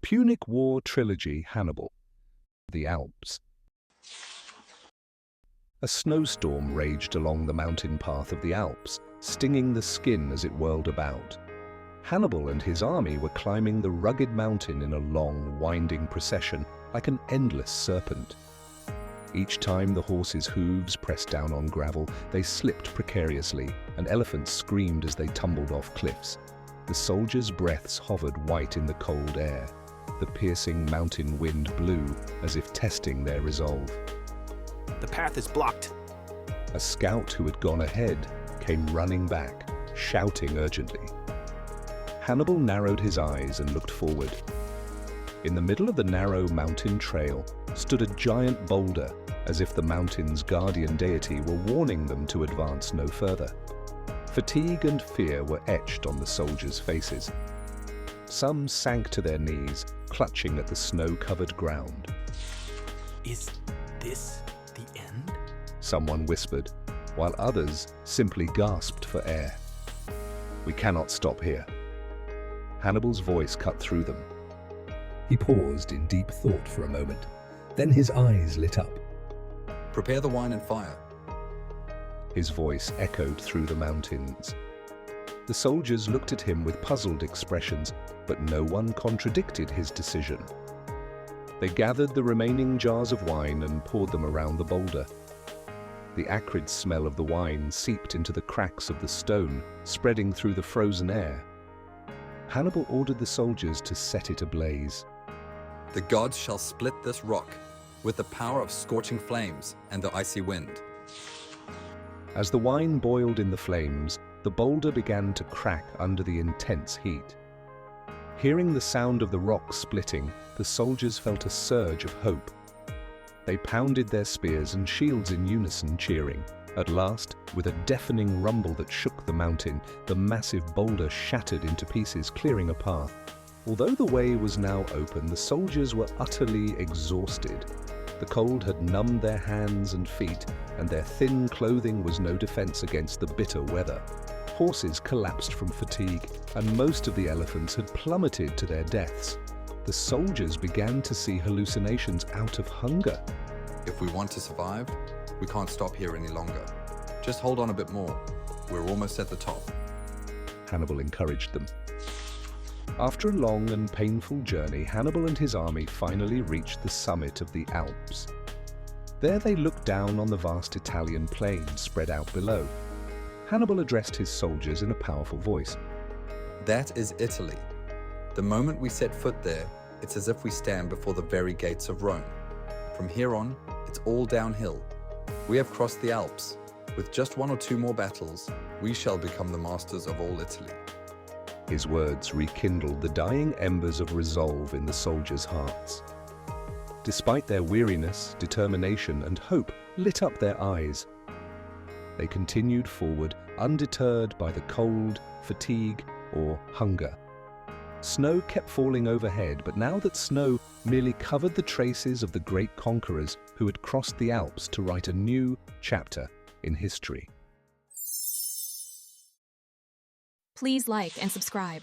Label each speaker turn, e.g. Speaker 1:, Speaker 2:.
Speaker 1: Punic War Trilogy, Hannibal, the Alps. A snowstorm raged along the mountain path of the Alps, stinging the skin as it whirled about. Hannibal and his army were climbing the rugged mountain in a long, winding procession, like an endless serpent. Each time the horses' hooves pressed down on gravel, they slipped precariously, and elephants screamed as they tumbled off cliffs. The soldiers' breaths hovered white in the cold air. The piercing mountain wind blew, as if testing their resolve.
Speaker 2: The path is blocked.
Speaker 1: A scout who had gone ahead came running back, shouting urgently. Hannibal narrowed his eyes and looked forward. In the middle of the narrow mountain trail stood a giant boulder, as if the mountain's guardian deity were warning them to advance no further. Fatigue and fear were etched on the soldiers' faces. Some sank to their knees, clutching at the snow-covered ground.
Speaker 2: Is this the end?
Speaker 1: Someone whispered, while others simply gasped for air. "We cannot stop here." Hannibal's voice cut through them.
Speaker 3: He paused in deep thought for a moment. Then his eyes lit up.
Speaker 4: "Prepare the wine and fire."
Speaker 1: His voice echoed through the mountains. The soldiers looked at him with puzzled expressions, but no one contradicted his decision. They gathered the remaining jars of wine and poured them around the boulder. The acrid smell of the wine seeped into the cracks of the stone, spreading through the frozen air. Hannibal ordered the soldiers to set it ablaze.
Speaker 4: "The gods shall split this rock with the power of scorching flames and the icy wind."
Speaker 1: As the wine boiled in the flames, the boulder began to crack under the intense heat. Hearing the sound of the rock splitting, the soldiers felt a surge of hope. They pounded their spears and shields in unison, cheering. At last, with a deafening rumble that shook the mountain, the massive boulder shattered into pieces, clearing a path. Although the way was now open, the soldiers were utterly exhausted. The cold had numbed their hands and feet, and their thin clothing was no defense against the bitter weather. Horses collapsed from fatigue, and most of the elephants had plummeted to their deaths. The soldiers began to see hallucinations out of hunger.
Speaker 4: "If we want to survive, we can't stop here any longer. Just hold on a bit more. We're almost at the top."
Speaker 1: Hannibal encouraged them. After a long and painful journey, Hannibal and his army finally reached the summit of the Alps. There they looked down on the vast Italian plain spread out below. Hannibal addressed his soldiers in a powerful voice.
Speaker 4: "That is Italy. The moment we set foot there, it's as if we stand before the very gates of Rome. From here on, it's all downhill. We have crossed the Alps. With just one or two more battles, we shall become the masters of all Italy."
Speaker 1: His words rekindled the dying embers of resolve in the soldiers' hearts. Despite their weariness, determination and hope lit up their eyes. They continued forward, undeterred by the cold, fatigue, or hunger. Snow kept falling overhead, but now that snow merely covered the traces of the great conquerors who had crossed the Alps to write a new chapter in history.
Speaker 5: Please like and subscribe.